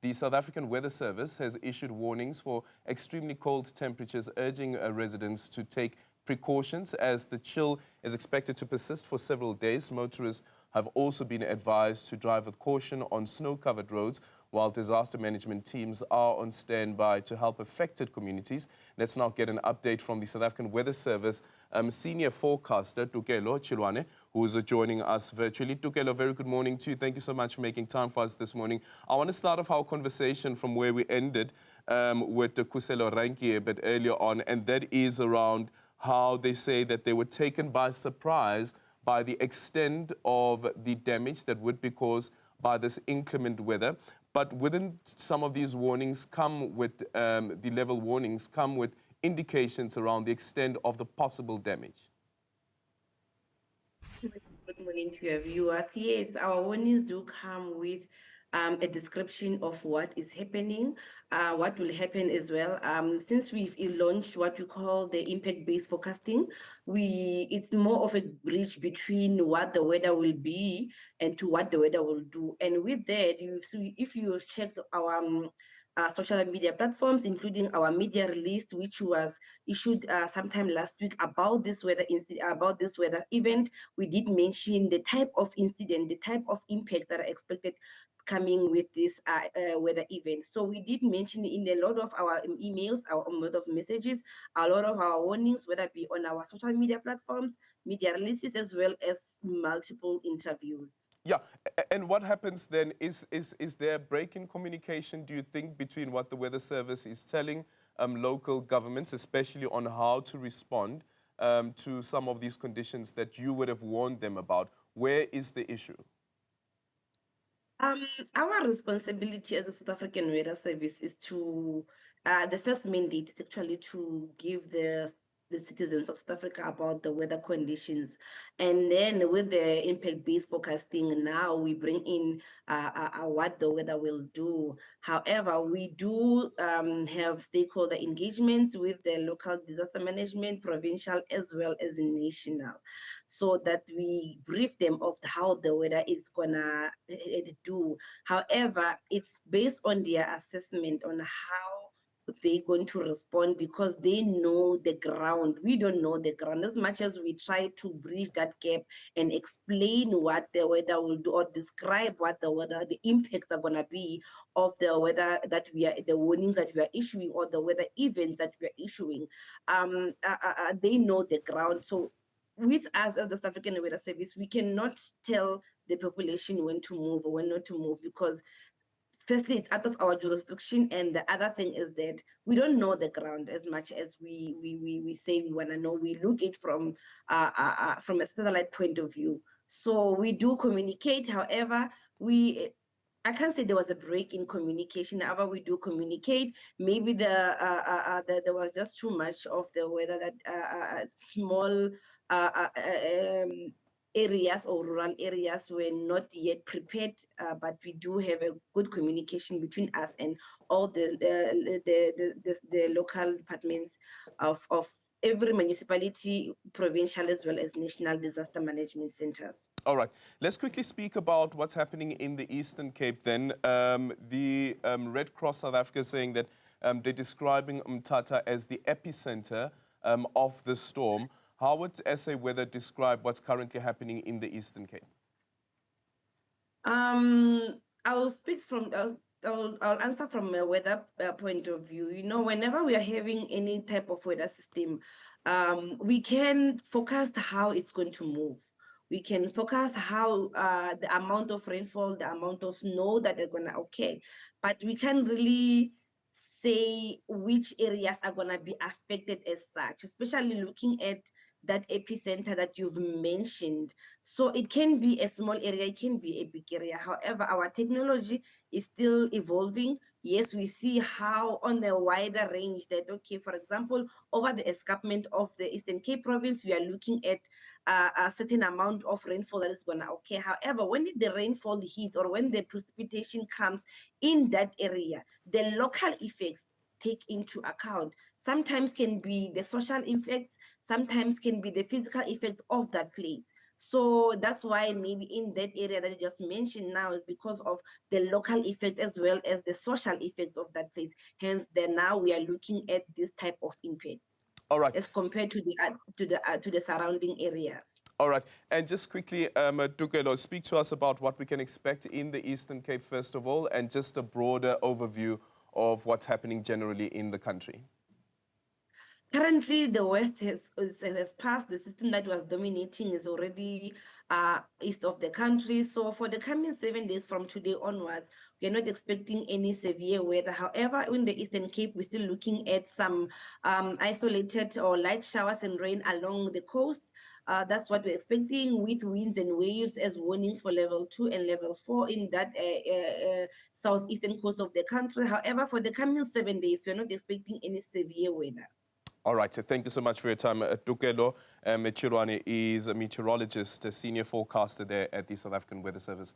The South African Weather Service has issued warnings for extremely cold temperatures, urging residents to take precautions as the chill is expected to persist for several days. Motorists have also been advised to drive with caution on snow-covered roads, while disaster management teams are on standby to help affected communities. Let's now get an update from the South African Weather Service senior forecaster, Tokelo Chiloane, who is joining us virtually. Tokelo, very good morning to you. Thank you so much for making time for us this morning. I want to start off our conversation from where we ended with Kuselo Ranki a bit earlier on, and that is around how they say that they were taken by surprise by the extent of the damage that would be caused by this inclement weather. But within some of these warnings come with, the level warnings come with indications around the extent of the possible damage. Good morning to your viewers. Yes, our warnings do come with a description of what is happening, what will happen as well. Since we've launched what we call the impact-based forecasting, it's more of a bridge between what the weather will be and to what the weather will do. And with that, if you check our social media platforms, including our media release, which was issued sometime last week about this weather event, we did mention the type of incident, the type of impact that are expected coming with this weather event. So we did mention in a lot of our emails, a lot of messages, a lot of our warnings, whether it be on our social media platforms, media releases, as well as multiple interviews. Yeah, and what happens then is there a break in communication, do you think, between what the Weather Service is telling local governments, especially on how to respond to some of these conditions that you would have warned them about? Where is the issue? Our responsibility as a South African Weather Service is to, the first mandate is actually to give the citizens of South Africa about the weather conditions. And then with the impact-based forecasting, now we bring in what the weather will do. However, we do have stakeholder engagements with the local disaster management, provincial, as well as national, so that we brief them of how the weather is gonna do. However, it's based on their assessment on how they're going to respond, because they know the ground. We don't know the ground. As much as we try to bridge that gap and explain what the weather will do, or describe what the weather, the impacts are going to be of the weather that we are, the warnings that we are issuing, or the weather events that we are issuing, they know the ground. So with us as the South African Weather Service, we cannot tell the population when to move or when not to move, because firstly, it's out of our jurisdiction, and the other thing is that we don't know the ground as much as we say we want to know. We look it from a satellite point of view. So we do communicate. However, I can't say there was a break in communication. However, we do communicate. Maybe there was just too much of the weather that small areas or rural areas were not yet prepared, but we do have a good communication between us and all the local departments of every municipality, provincial as well as national disaster management centers. All right, let's quickly speak about what's happening in the Eastern Cape then. The Red Cross South Africa is saying that they're describing Umtata as the epicenter of the storm. How would SA Weather describe what's currently happening in the Eastern Cape? I'll speak from, I'll answer from a weather point of view. You know, whenever we are having any type of weather system, we can forecast how it's going to move. We can forecast how the amount of rainfall, the amount of snow that are gonna occur, but we can't really say which areas are gonna be affected as such, especially looking at that epicenter that you've mentioned. So it can be a small area, it can be a big area. However, our technology is still evolving. Yes, we see how on the wider range that, okay, for example, over the escarpment of the Eastern Cape province, we are looking at a certain amount of rainfall that is gonna occur. However, when the rainfall hits or when the precipitation comes in that area, the local effects take into account. Sometimes can be the social effects, sometimes can be the physical effects of that place. So that's why maybe in that area that you just mentioned now is because of the local effect as well as the social effects of that place. Hence, then now we are looking at this type of impacts All right. as compared to the surrounding areas. All right. And just quickly, Tokelo, speak to us about what we can expect in the Eastern Cape, first of all, and just a broader overview of what's happening generally in the country. Currently, the West has passed. The system that was dominating is already east of the country. So for the coming 7 days from today onwards, we are not expecting any severe weather. However, in the Eastern Cape, we're still looking at some isolated or light showers and rain along the coast. That's what we're expecting, with winds and waves as warnings for level 2 and level 4 in that southeastern coast of the country. However, for the coming 7 days, we're not expecting any severe weather. All right, so thank you so much for your time. Tokelo Chiloane is a meteorologist, a senior forecaster there at the South African Weather Service.